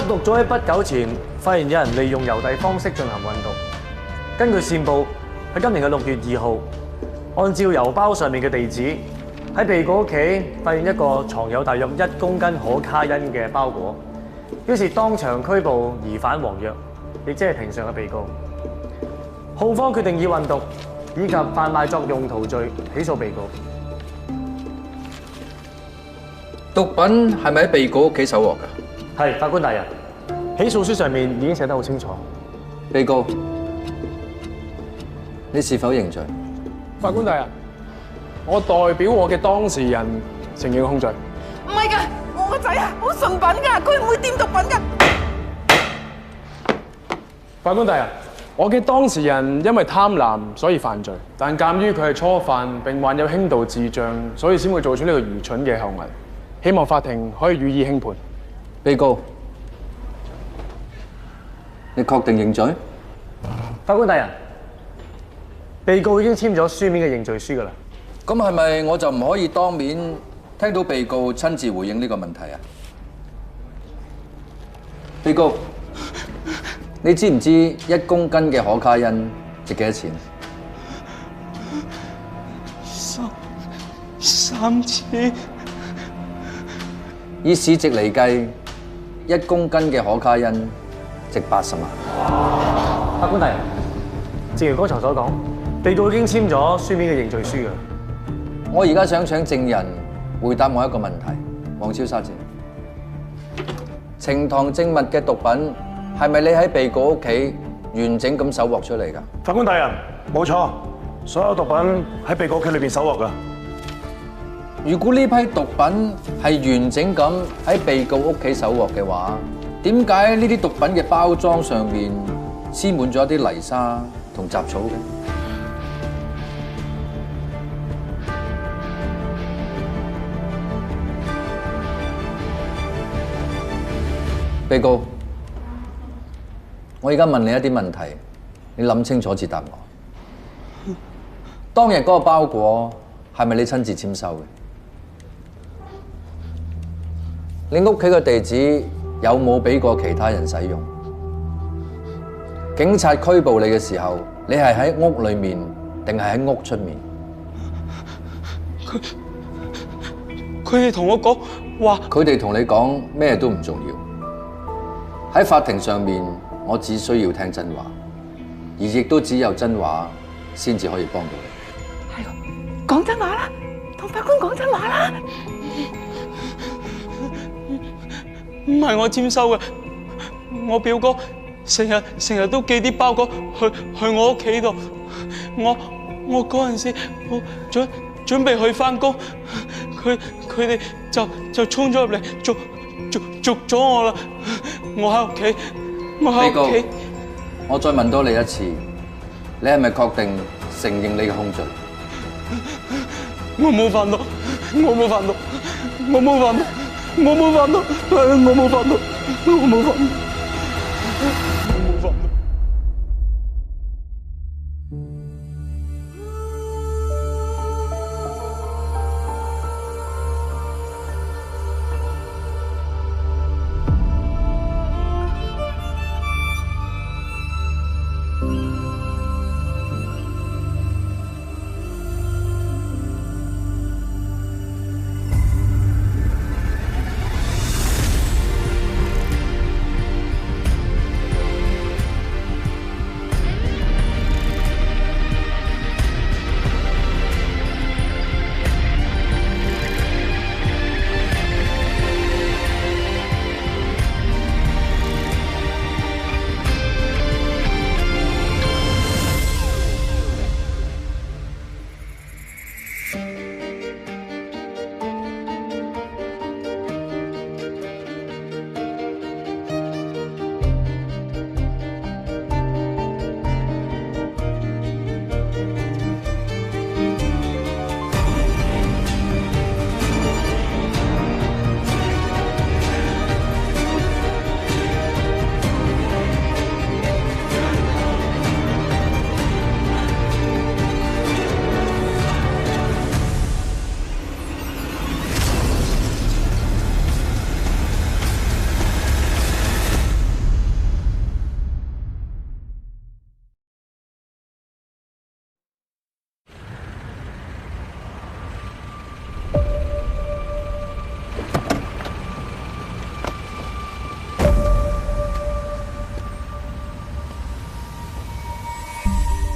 毒組喺不久前發現有人利用郵遞方式進行運毒。根據線報，喺今年嘅6月2號，按照郵包上面嘅地址，喺被告屋企發現一個藏有大約1公斤可卡因嘅包裹，於是當場拘捕疑犯黃躍，亦即係庭上嘅被告。控方決定以運毒以及販賣作用途罪起訴被告。毒品係咪喺被告屋企搜獲㗎？係，法官大人，起訴書上面已經寫得好清楚。被告，你是否認罪？法官大人，我代表我嘅當事人承認控罪。唔係㗎，我個仔啊，好純品㗎，佢唔會掂毒品㗎。法官大人，我嘅當事人因為貪婪所以犯罪，但鑑於佢係初犯並患有輕度智障，所以先會做出呢個愚蠢嘅行為。希望法庭可以予以輕判。被告，你確定認罪？法官大人，被告已經簽咗書面嘅認罪書㗎啦。咁係咪我就唔可以當面聽到被告親自回應呢個問題啊？被告，你知唔知1公斤嘅可卡因值幾多錢？3000。以市值嚟計，1公斤嘅可卡因值80萬。法官大人，正如剛才所講，被告已經簽咗書面嘅認罪書㗎。我而家想請證人回答我一個問題，黃超沙姐，呈堂證物嘅毒品係咪你喺被告屋企完整咁搜獲出嚟㗎？法官大人，冇錯，所有毒品喺被告屋企裏邊搜獲㗎。如果呢批毒品係完整咁喺被告屋企搜獲嘅話，點解呢啲毒品嘅包裝上面黐滿咗一啲泥沙同雜草嘅？被告，我而家問你一啲問題，你諗清楚至答我。當日嗰個包裹係咪你親自簽收嘅？你屋企嘅地址有冇俾過其他人使用？警察拘捕你嘅時候，你係喺屋裏面定係喺屋出面？佢哋同我講話，佢哋同你講咩都唔重要。喺法庭上面，我只需要聽真話，而亦都只有真話先至可以幫到你。係，講真話啦，同法官講真話啦。唔係我簽收嘅，我表哥成日都寄啲包裹去我屋企度。我嗰陣時我準備去返工，佢哋就衝咗入嚟捉咗我啦。我喺屋企。被告，我再問多你一次，你係咪確定承認你嘅控罪？我冇犯到，我冇犯到，我冇犯到。我冇犯到，我冇犯到，我冇犯到。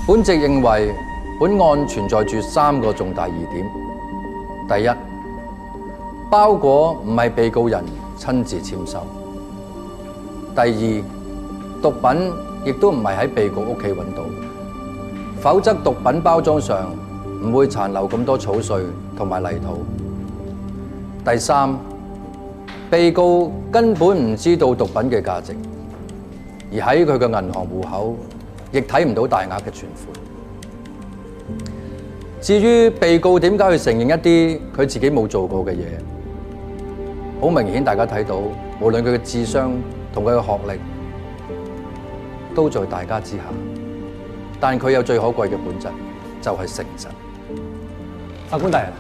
本席認為本案存在住3個重大疑點。第一，包裹唔係被告人親自簽收；第二，毒品亦都唔係喺被告屋企揾到，否則毒品包裝上唔會殘留咁多草碎同埋泥土。第三，被告根本唔知道毒品嘅價值，而喺佢嘅銀行戶口亦睇唔到大額嘅存款。至於被告點解去承認一啲佢自己冇做過嘅嘢，好明顯大家睇到，無論佢嘅智商同佢嘅學歷都在大家之下，但佢有最可貴嘅本質，就係誠實。法官大人，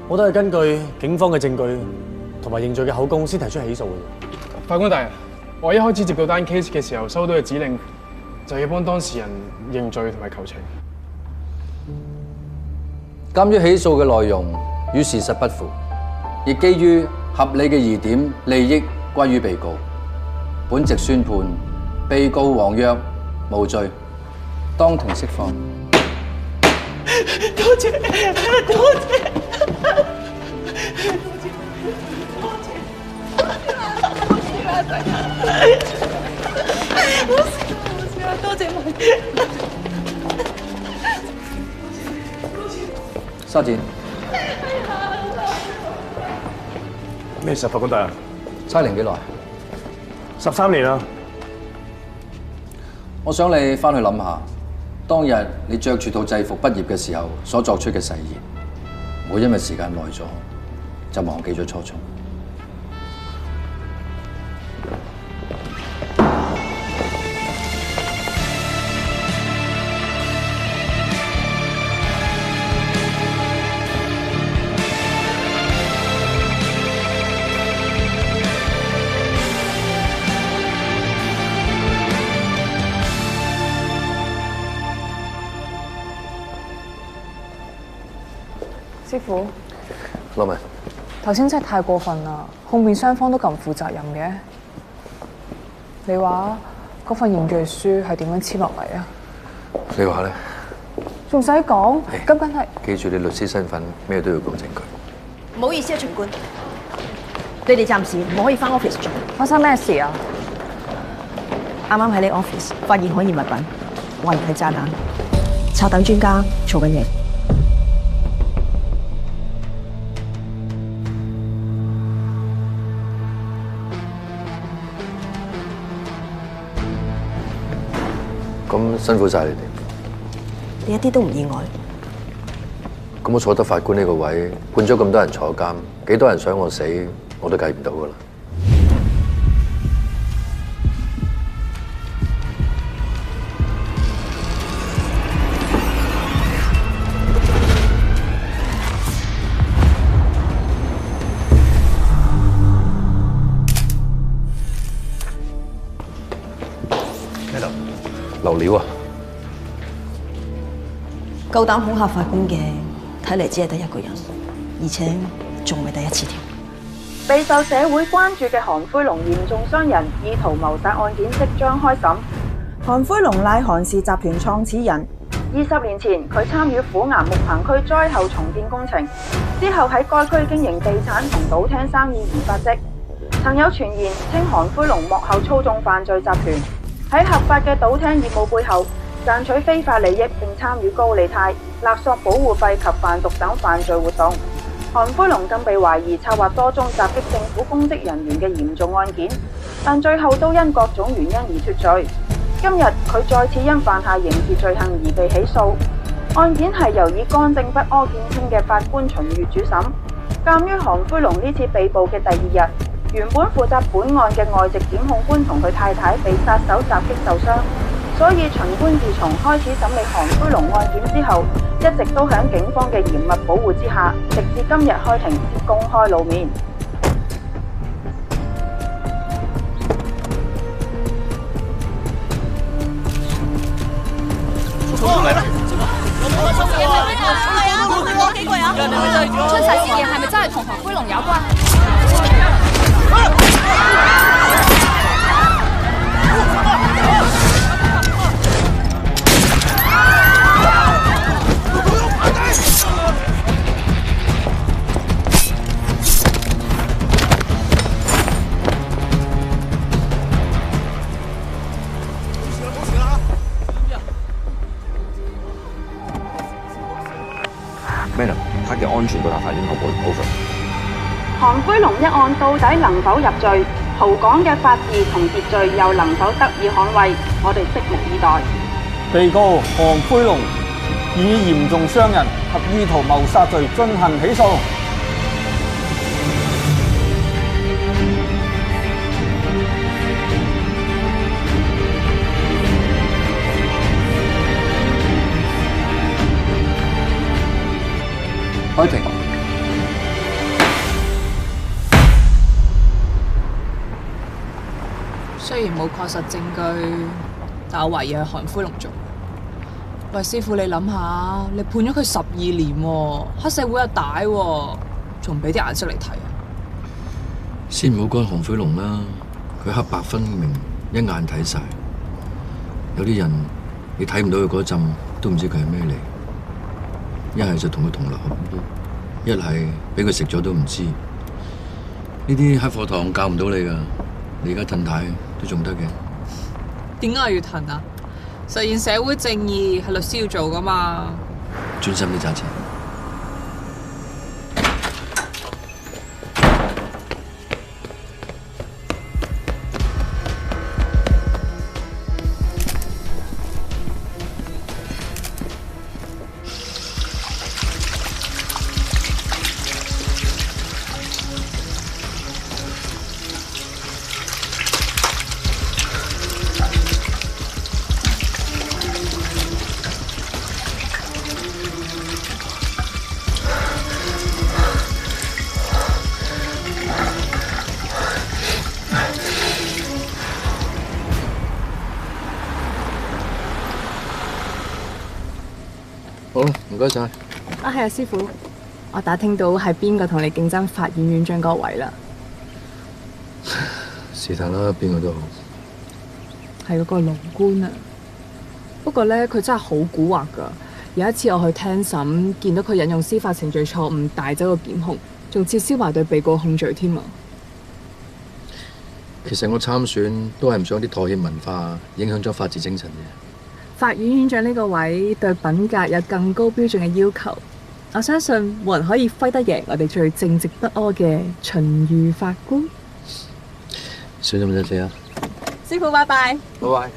我都係根據警方嘅證據同埋認罪嘅口供先提出起訴嘅。法官大人，我一開始接到單 case 嘅時候，收到嘅指令就要幫當事人認罪同埋求情。鑑於起訴嘅內容與事實不符，亦基於合理嘅疑點利益歸於被告，本席宣判被告黃約無罪，當庭釋放。多謝，多謝。多謝沙展，咩事啊，法官大人？差齡幾耐13年啦。我想你翻去諗下，當日你着住套制服畢業嘅時候所作出嘅誓言，唔會因為時間耐咗就忘記咗初衷。師傅，羅文，頭先真係太過分啦！控辯雙方都咁唔負責任嘅。你話嗰份認罪書係點樣簽落嚟啊？你話咧？仲使講？咁梗係記住你律師身份，咩都要講證據。唔好意思啊，巡官，你哋暫時唔可以翻 office 做。發生咩事啊？啱啱喺你 office 發現可疑物品，懷疑係炸彈，拆彈專家做緊嘢。咁辛苦晒你哋，你一啲都唔意外。咁我坐得法官呢個位，判咗咁多人坐監，幾多人想我死，我都計唔到噶啦。流料啊！夠膽恐嚇法官嘅，睇嚟只係得一個人，而且仲未第一次添。備受社會關注嘅韓魁龍嚴重傷人意圖謀殺案件即將開審。韓魁龍乃韓氏集團創始人，20年前佢參與虎岩木棚區災後重建工程，之後喺該區經營地產同賭廳生意而發跡。曾有傳言稱韓魁龍幕後操縱犯罪集團，喺合法嘅賭廳業務背後賺取非法利益，並參與高利貸、勒索保護費及販毒等犯罪活動。韓魁龍更被懷疑策劃多宗襲擊政府公職人員嘅嚴重案件，但最後都因各種原因而脫罪。今日佢再次因犯下刑事罪行而被起訴。案件係由以乾淨不阿見稱嘅法官秦月主審。鑑於韓魁龍呢次被捕嘅第二日，原本負責本案嘅外籍檢控官同佢太太被殺手襲擊受傷，所以巡官自從開始審理韓魁龍案件之後，一直都喺警方嘅嚴密保護之下，直至今日開庭先公開露面。春齊事件係咪真係同韓魁龍有關？ Madam，他嘅安全到達法院後會 over。韓灰龍一案到底能否入罪？豪港嘅法治同秩序又能否得以捍衛？我哋拭目以待。被告韓灰龍以嚴重傷人及意圖謀殺罪進行起訴。開庭。雖然冇確實證據，但我懷疑係韓灰龍做。喂，師傅，你諗下，你判咗佢12年喎，黑社會又大喎，仲唔俾啲顏色嚟睇啊？先唔好講韓灰龍啦，佢黑白分明，一眼睇晒。有啲人你睇唔到佢嗰陣，都唔知佢係咩嚟。一係就同佢同流合污，一係俾佢食咗都唔知。呢啲黑課堂教唔到你噶，你而家褪軚都仲得嘅。點解我要褪啊？實現社會正義係律師要做噶嘛。專心啲揸車。好啦，唔該晒。啊，係啊，師傅，我打聽到係邊個同你競爭法院院長嗰位啦。是但啦，邊個都好。係嗰個龍官啊。不過咧，佢真係好蠱惑噶。有一次我去聽審，見到佢引用司法程序錯誤帶走個檢控，仲撤銷埋對被告控罪添啊。其實我參選都係唔想啲妥協文化影響咗法治精神嘅。法院院長呢個位對品格有更高標準嘅要求，我相信冇人可以揮得贏我哋最正直不阿嘅秦御法官。小心啲死啊！師傅，拜拜。拜拜。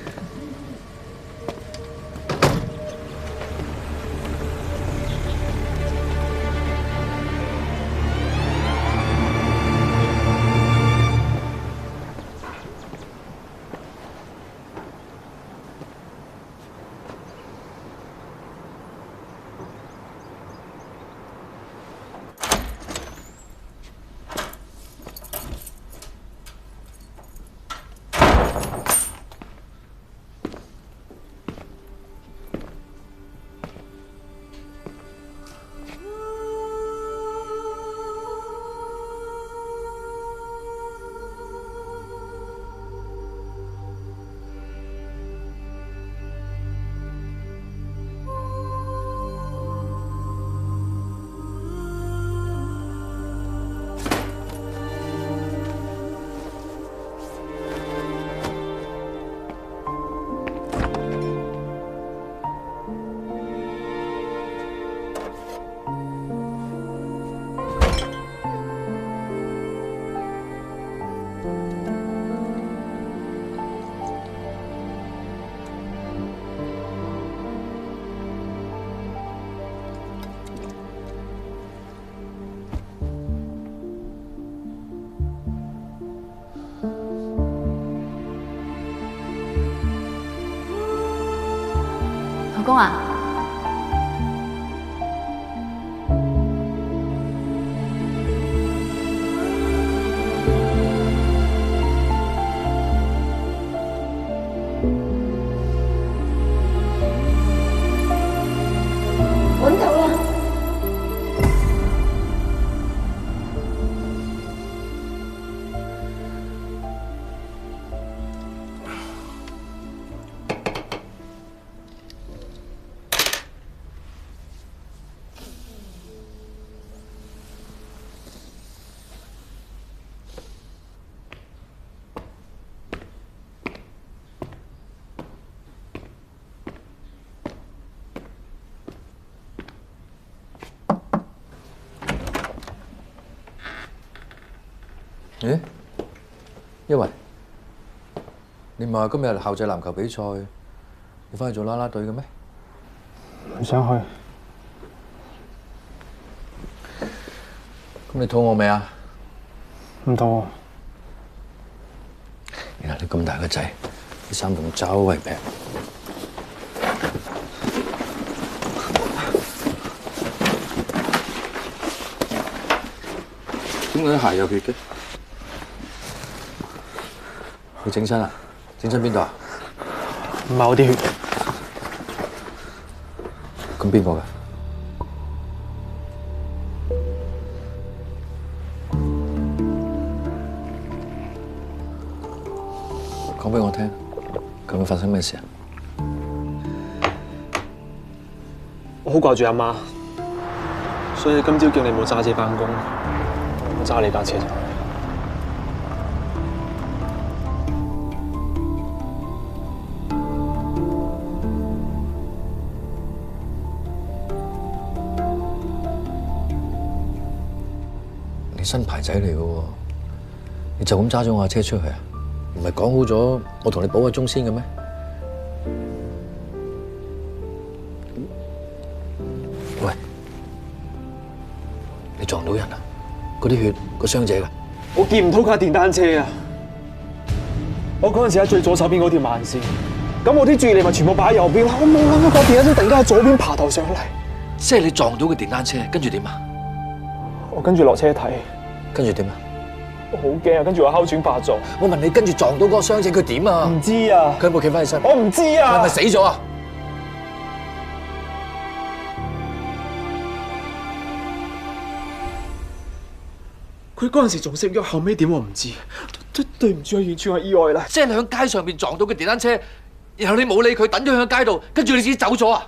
老公啊，揾到啦！咦？一維，你唔係話今日校際籃球比賽要翻去做啦啦隊嘅咩？唔想去。咁你肚餓未啊？唔肚餓。你睇你咁大個仔，啲衫仲周圍劈。點解啲鞋有血嘅？你整親啊？整親邊度啊？唔係我啲血。咁邊個嘅？講俾我聽，究竟發生咩事啊？我好掛住阿媽，所以今朝叫你唔好揸車返工，我揸你架車就。你新牌仔嚟嘅喎，你就咁揸咗我架車出去啊？唔係講好咗我同你補個鐘先嘅咩？喂，你撞到人啊？嗰啲血個傷者㗎？我見唔到架電單車啊！我嗰陣時喺最左手邊嗰條慢線，咁我啲注意力咪全部擺喺右邊，我冇諗到架電單車突然間喺左邊爬頭上嚟。即係你撞到個電單車，跟住點啊？我跟住落車睇，跟住點啊？我好驚啊！跟住我哮喘發作。我問你跟住撞到嗰個傷者佢點啊？唔知啊。佢有冇企翻起身？我唔知啊。佢係咪死咗啊？佢嗰陣時仲識喐，後尾點我唔知。對唔住啊，完全係意外啦。即係你喺街上邊撞到個電單車，然後你冇理佢，等咗佢喺街度，跟住你自己走咗啊？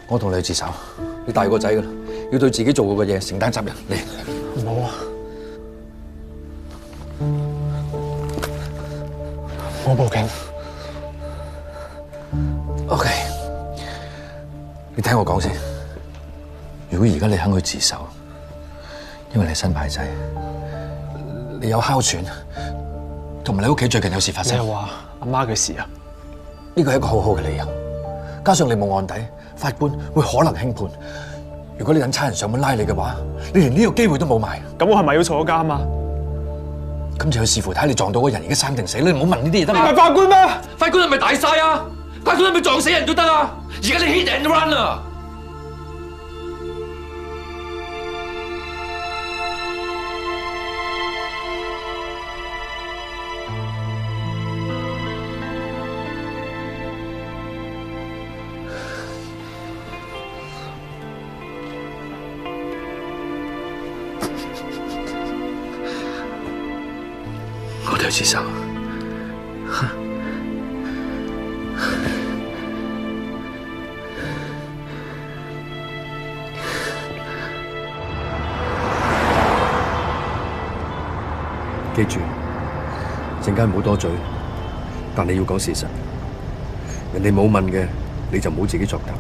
我同你去自首，你大個仔噶啦，要對自己做過嘅嘢承擔責任。嚟，唔好啊！我報警。OK， 你聽我講先。如果而家你肯去自首，因為你係新牌仔，你有哮喘，同埋你屋企最近有事發生。你係話阿媽嘅事啊？呢個係一個好好嘅理由，加上你冇案底。法官會可能輕判。如果你等差人上門拉你嘅話，你連呢個機會都冇埋。咁我係咪要坐監啊？咁就要視乎睇你撞到嗰人而家生定死。你唔好問呢啲嘢得嘛？你係法官咩？法官係咪大晒啊？法官係咪撞死人都得啊？而家你 hit and run 啊！我哋去自首。記住，陣間唔好多嘴，但你要講事實。人哋冇問嘅，你就唔好自己作答。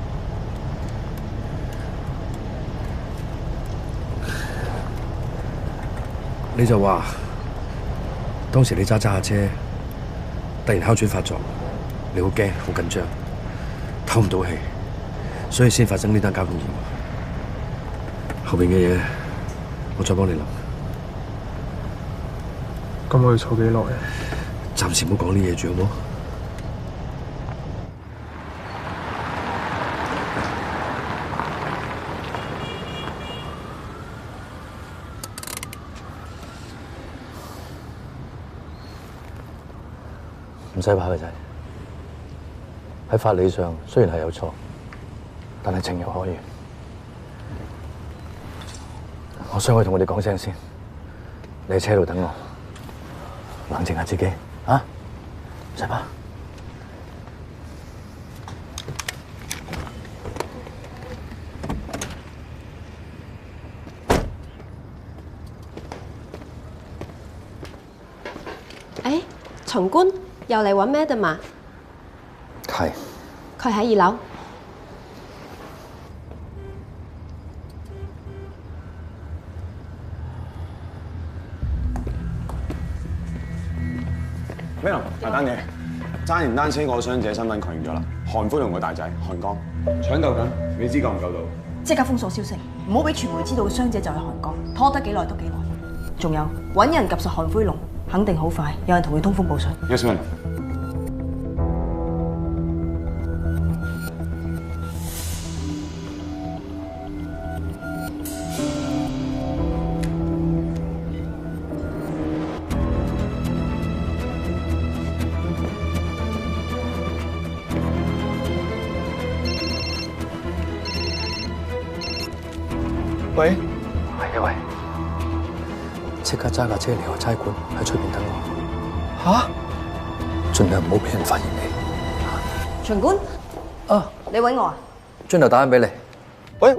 你就話。當時你揸下車，突然哮喘發作，你好驚、好緊張，唞唔到氣，所以先發生呢單交通意外。後邊嘅嘢，我再幫你諗。咁我要坐幾耐啊？暫時唔好講呢嘢住，好冇？唔使怕嘅仔，喺法理上雖然係有錯，但係情有可原。我上去同佢哋講聲先，你喺車度等我，冷靜下自己啊，唔使怕。巡官又嚟揾 Madam 嘛？係。佢喺2樓。咩啊？大單嘢，揸完單車嗰個傷者身份確認咗啦，韓輝龍個大仔韓江搶救緊，你知夠唔夠到？即刻封鎖消息，唔好俾傳媒知道個傷者就係韓江，拖得幾耐都幾耐。仲有揾人及實韓輝龍，肯定好快有人同佢通風報信。Yes, ma'am。喂，係啊喂，即刻揸架車離開差館，喺出邊等我。吓？盡量唔好俾人發現你。巡官，啊，你揾我啊？轉頭打緊俾你。喂。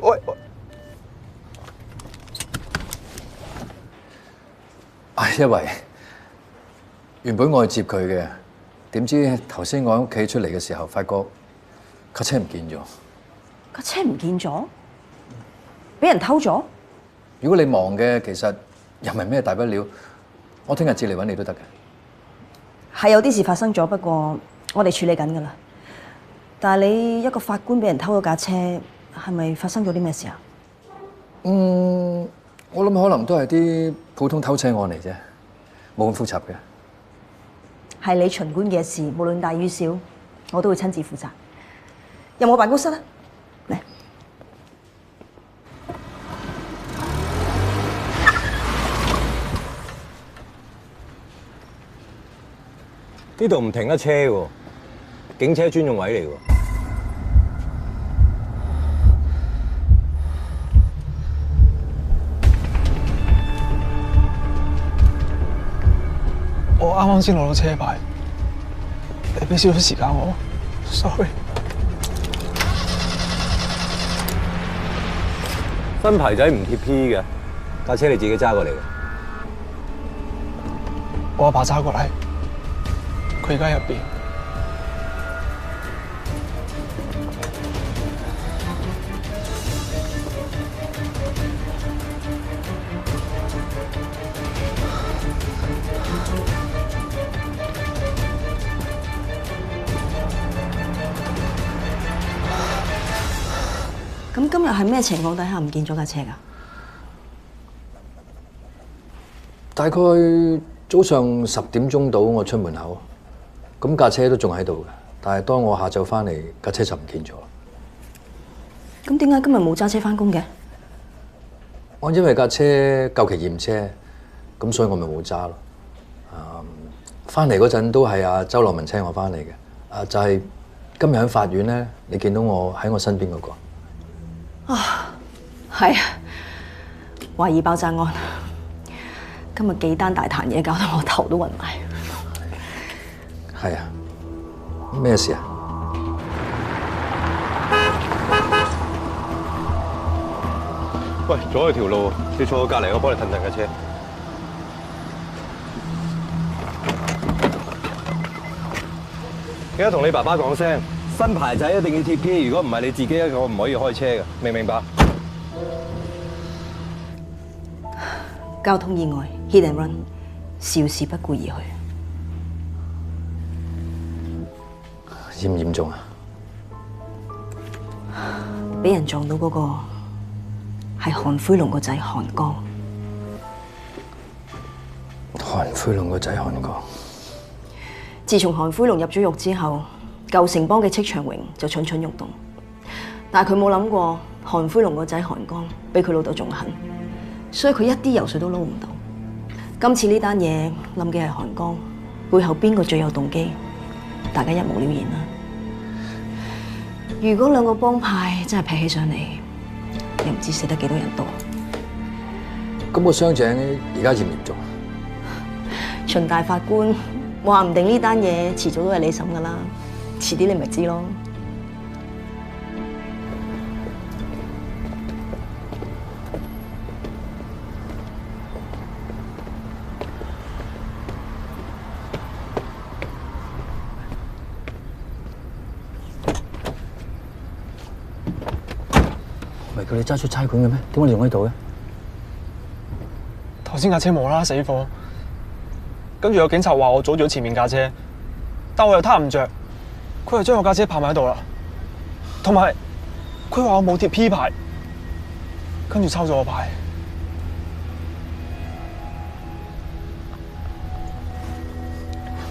一維，原本我去接佢嘅，點知頭先我喺屋企出嚟嘅時候，發覺架車唔見咗。架車唔見咗？俾人偷咗？如果你忙嘅，其實又唔係咩大不了，我聽日接嚟揾你都得嘅。係有啲事發生咗，不過我哋處理緊㗎啦。但係你一個法官俾人偷咗架車，係咪發生咗啲咩事啊？我諗可能都係啲普通偷車案嚟啫，冇咁複雜嘅。係你巡官嘅事，無論大與小，我都會親自負責。有冇辦公室啊？嚟。呢度唔停得車喎，警車專用位嚟喎。我啱啱先攞到車牌，你俾少少時間我 ，sorry。新牌仔唔貼 P 嘅，架車你自己揸過嚟嘅。我阿爸揸過嚟，佢而家入邊。咁今日係咩情況底下唔見咗架車㗎？大概早上10點鐘到，我出門口，咁架車都仲喺度嘅。但係當我下晝翻嚟，架車就唔見咗。咁點解今日冇揸車翻工嘅？我因為架車舊期驗車，咁所以我咪冇揸咯。翻嚟嗰陣都係阿周樂文請我翻嚟嘅。就係今日喺法院咧，你見到我喺我身邊嗰個。啊，係啊，懷疑爆炸案，今日幾單大壇嘢，搞到我頭都暈埋。係啊，咩事啊？喂，阻佢條路，你坐我隔離，我幫你褪架車。記得同你爸爸講聲。新牌仔一定要貼 P， 如果唔係你自己一個唔可以開車嘅，明唔明白？交通意外 hit and run， 肇事不顧而去。嚴唔嚴重啊？俾人撞到嗰個係韓輝龍個仔韓江。韓輝龍個仔韓江。自從韓輝龍入咗獄之後，舊城邦嘅戚長榮就蠢蠢欲動，但係佢冇諗過韓輝龍個仔韓江比佢老豆仲狠，所以佢一啲油水都撈唔到。今次呢單嘢諗嘅係韓江，背後邊個最有動機，大家一目了然啦。如果兩個幫派真係劈起上嚟，又唔知死得幾多人多。咁個傷者而家嚴唔嚴重？秦大法官話唔定呢單嘢遲早都係你審㗎啦。遲啲你咪知咯。叫你揸出差館嘅咩？點解你仲喺度嘅？頭先架車無啦啦死火，跟住有警察話我阻住咗前面架車，但我又撻唔着，佢就將我架車泊埋喺度啦。同埋佢話我冇貼 P 牌，跟住抄咗我牌。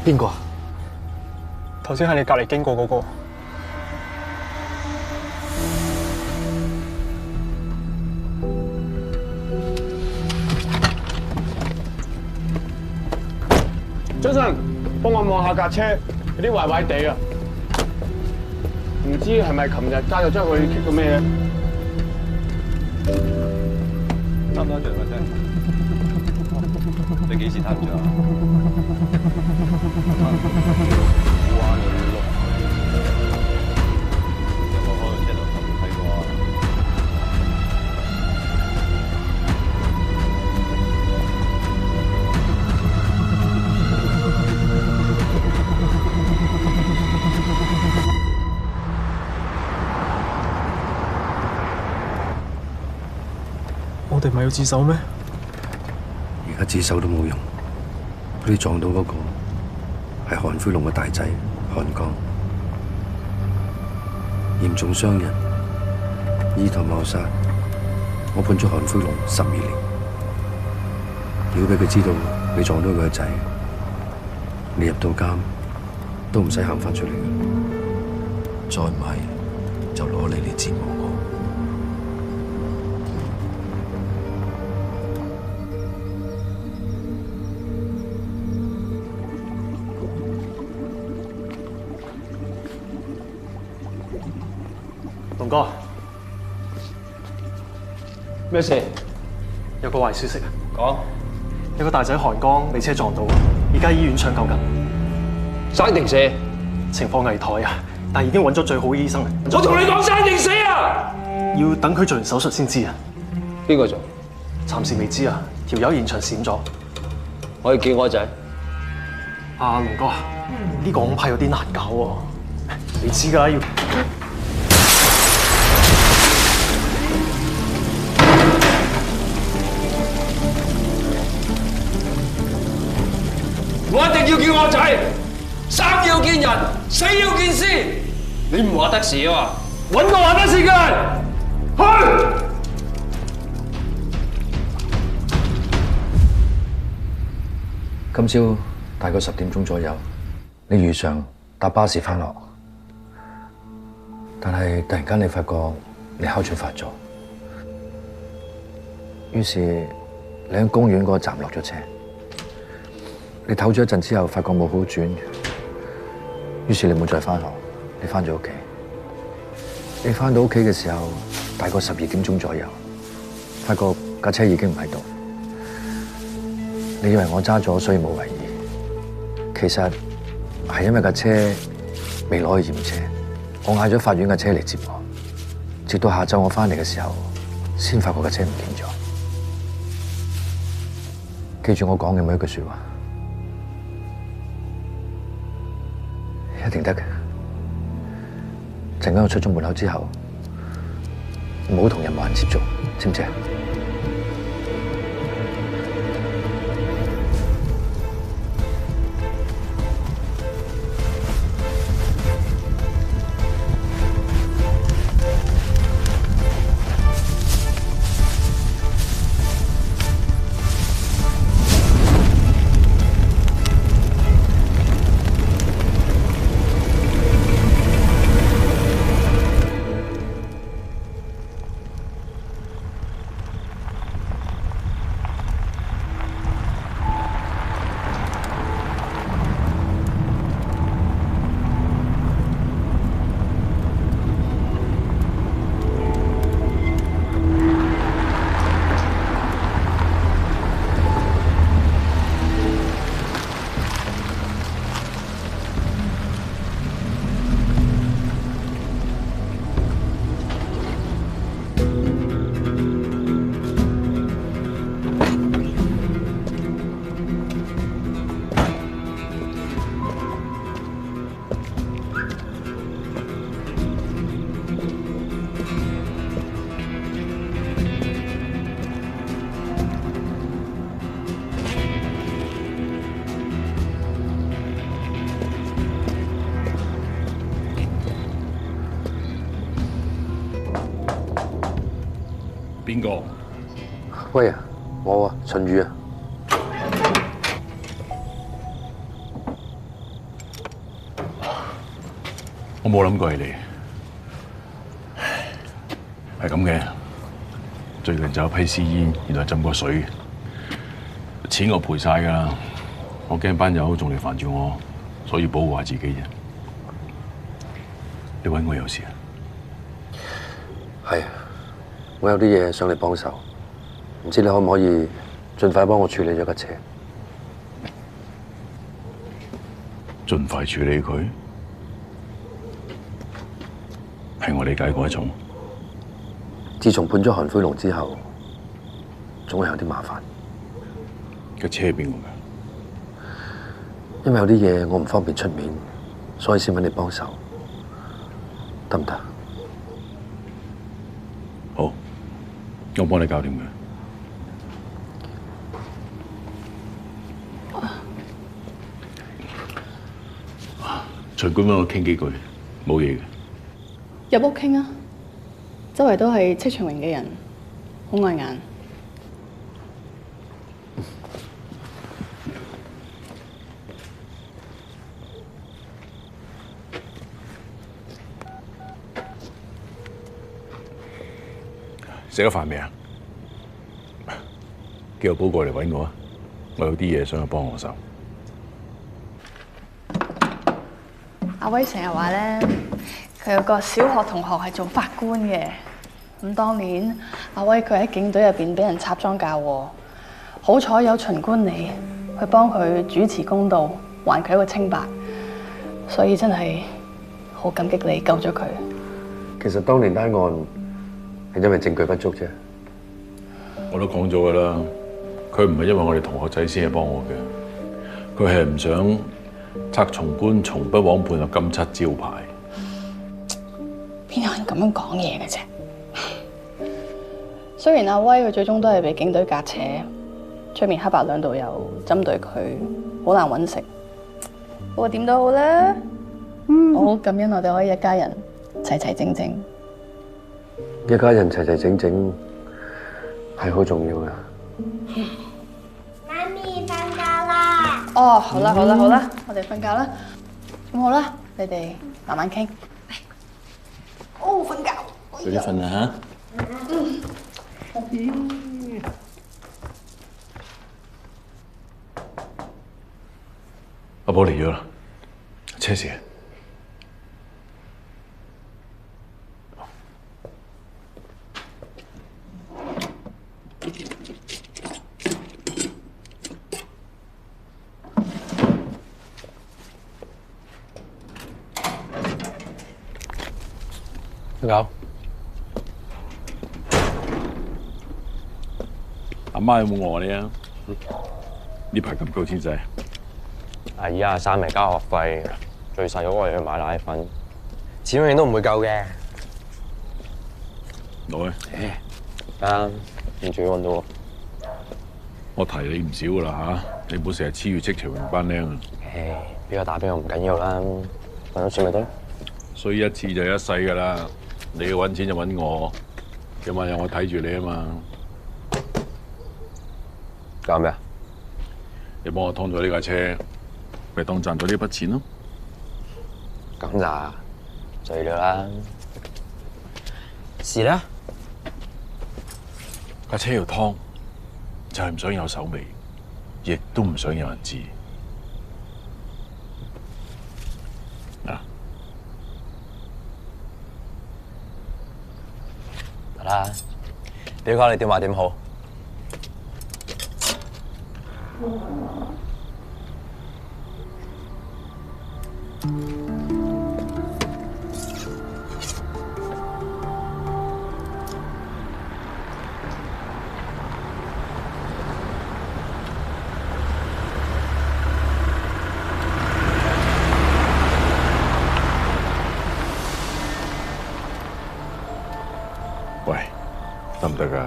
邊個啊？頭先喺你隔離經過嗰個。張生，幫我望下架車，有啲壞壞地啊！唔知係咪琴日加咗將佢棘到咩咧？貪唔貪着架車？你幾時貪着啊？哇！你碌，有冇開個車頭燈睇過啊？我哋唔係要自首咩？而家自首都冇用，佢哋撞到嗰個係韓灰龍嘅大仔韓江，嚴重傷人，意圖謀殺。我判咗韓灰龍12年。如果俾佢知道你撞到佢個仔，你入到監都唔使行翻出嚟嘅。再唔係就攞你嚟折磨我。龍哥，咩事？有個壞消息啊！講。有個大仔韓江被車撞到，而家醫院搶救緊。生定死？情況危殆啊！但已經揾咗最好嘅醫生。我同你講生定死啊！要等佢做完手術先知啊！邊個做？暫時未知啊！條友現場閃咗。可以叫我仔。阿龍哥，呢個恐怕有啲難搞喎。你知㗎，要。我一定要叫我仔，生要見人，死要見屍。你唔話得事啊嘛？揾個話得事嘅，去！今朝大概10點鐘左右，你如常搭巴士返學，但係突然間你發覺你哮喘發作，於是你喺公園嗰個站落咗車。你唞咗一陣之後，發覺冇好轉，於是你冇再返學，你返咗屋企。你返到屋企嘅時候，大概12點鐘左右，發覺架車已經唔喺度。你以為我揸咗，所以冇懷疑。其實係因為架車未攞去驗車，我嗌咗法院架車嚟接我。直到下晝我返嚟嘅時候，先發覺架車唔見咗。記住我講嘅每一句說話。一定得嘅。陣間我出咗門口之後，唔好同任何人接觸，知唔知啊？邊個？喂啊，我啊，秦宇啊。我冇諗過係你，係咁嘅。最近就有批私煙，原來浸過水，錢我賠晒㗎啦。我驚班友仲嚟煩住我，所以保護下自己啫。你揾我有事啊？係啊，我有啲嘢想你幫手，唔知你可唔可以盡快幫我處理咗架車？盡快處理佢，係我理解嗰一種。自從判咗韓灰龍之後，總係有啲麻煩。架車邊個㗎？因為有啲嘢我唔方便出面，所以先揾你幫手，得唔得？好，我幫你搞掂佢。隨管揾我傾幾句，冇嘢嘅。入屋傾啊！周圍都係戚長榮嘅人，好礙眼。食咗飯未啊？叫阿寶過嚟揾我啊！我有啲嘢想佢幫我手。阿威成日話咧，佢有個小學同學係做法官嘅。咁當年阿威佢喺警隊入邊俾人插贓嫁禍，好彩有秦官你去幫佢主持公道，還佢一個清白。所以真係好感激你救咗佢。其實當年單案係因為證據不足啫。我都講咗㗎啦，佢唔係因為我哋同學仔先係幫我嘅，佢係唔想拆松官從不枉判嘅金漆招牌。邊有人咁樣講嘢嘅啫？雖然阿威佢最終都係被警隊隔扯，出面黑白兩道又針對佢，好難揾食。不過點都好啦，我好感恩我哋可以一家人齊齊整整。一家人齊齊整整係好重要嘅。媽咪瞓覺啦！哦，好啦好啦好啦，我哋瞓覺啦。咁好啦，你哋慢慢傾。哦，瞓覺。早啲瞓啦嚇。阿寶嚟咗啦，車匙。瞓覺。阿媽有冇餓你啊？呢排咁高錢仔。阿姨阿三嚟交學費，最細嗰個又要買奶粉，錢永遠都唔會夠嘅。攞去。得，唔住揾到喎。我提你唔少噶啦嚇，你唔好成日黐住戚長榮班僆啊。邊個打邊個唔緊要啦，揾到錢咪得。衰一次就一世噶啦，你要揾錢就揾我，今晚有我睇住你啊嘛。搞咩啊？你幫我劏咗呢架車，咪當賺咗呢筆錢咯。咁咋？醉了啦。是啦。架車要劏，就係唔想有手尾，亦都唔想有人知。嗱，得啦。表哥，你電話點好？喂，得唔得㗎？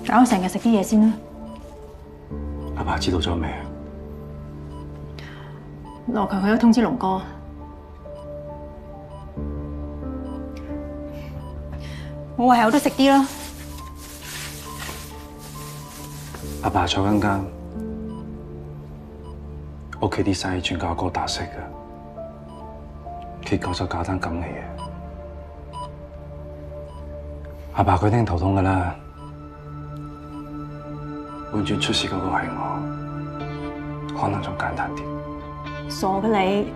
搞到成日食啲嘢先啦。阿爸知道咗未？羅強去咗通知龍哥。我話係我都食啲啦。阿爸坐緊監，屋企啲生意全靠阿哥打識嘅，結果就搞單咁嘅嘢。阿爸佢一定頭痛㗎啦，換轉出事嗰個係我，可能仲簡單啲。傻嘅你，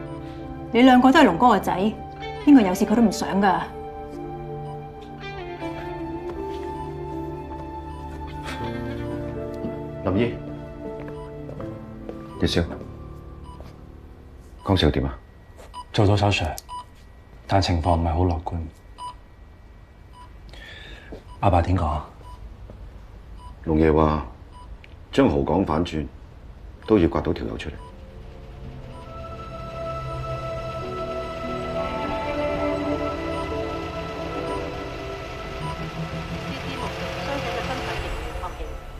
你兩個都係龍哥個仔，邊個有事佢都唔想㗎。林姨，葉少，江少點啊？做到手術，但情況唔係好樂觀。阿爸點講？龍爺話將豪港反轉，都要刮到條友出嚟。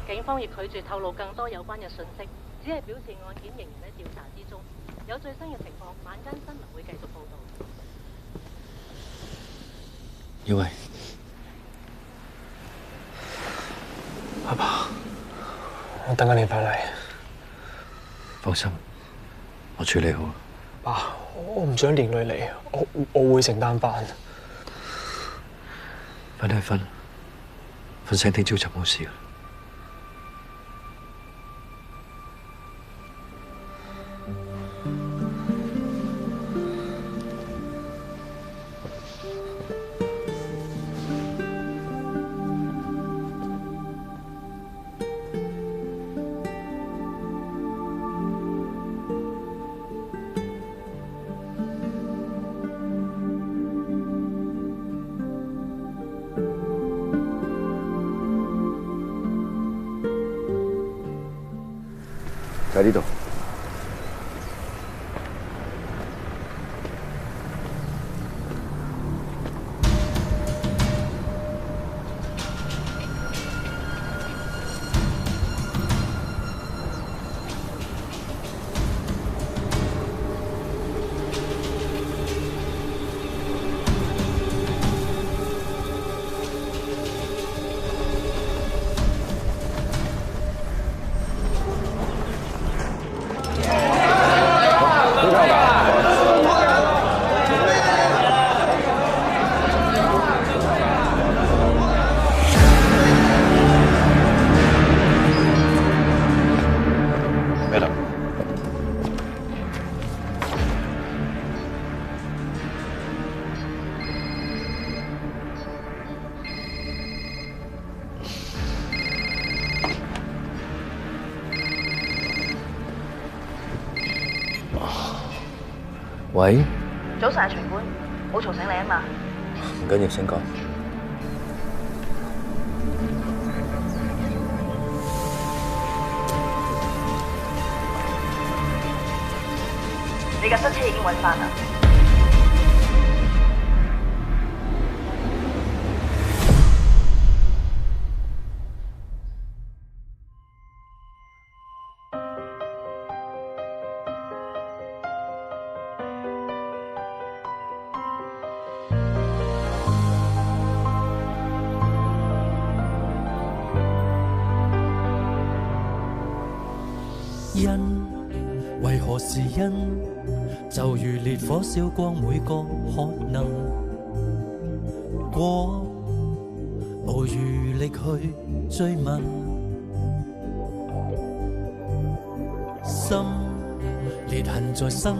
警方亦拒絕透露更多有關嘅信息，只係表示案件仍然喺調查之中，有最新嘅情況，晚間新聞會繼續報導。耀偉，阿爸，我等緊你返嚟。放心，我處理好。爸，我唔想連累你，我會承擔返。快啲去瞓，瞓醒聽朝就冇事。就喺呢度。喂，早晨啊，徐官，冇嘈醒你啊嘛？唔緊要，先講。你架新車已經揾返啦。因為何是因？就如烈火燒光每個可能，果無餘力去追問，心裂痕在心，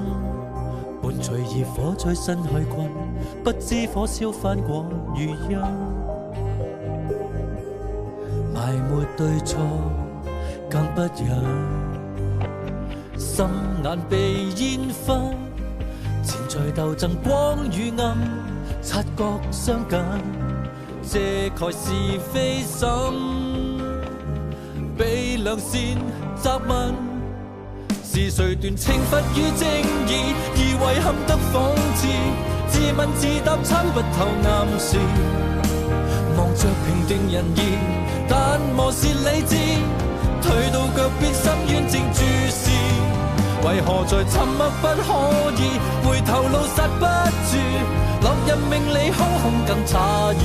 伴隨熱火追身去困，不知火燒翻過餘音，埋沒對錯更不忍。心眼被煙燻，纏在鬥爭光與暗，察覺相近，遮蓋是非心，被良善責問，是誰斷懲罰與正義，而遺憾得諷刺，自問自答參不透暗示，望着評斷人言。但無視理智，退到腳邊深淵正注視。為何在沉默不可以，回頭路剎不住，落入命理空空更詫異。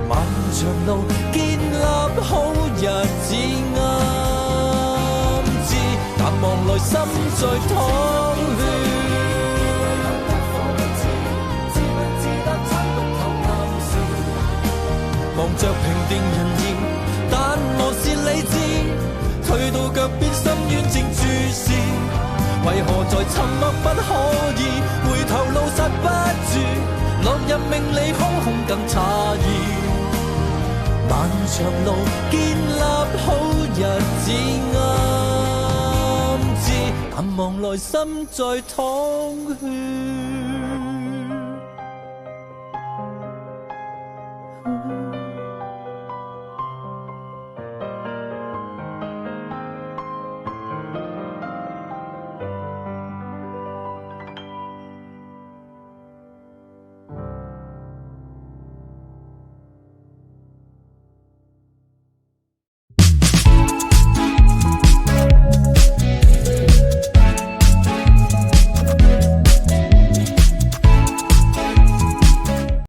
漫長路建立好日子啱知，但望來心在淌血。望着平定人言，但無視理智，退到腳邊深淵正注視。為何在沉默不可以，回頭路剎不住，落入命理空空更詫異。漫長路建立好日子啱知，但望來心在淌血。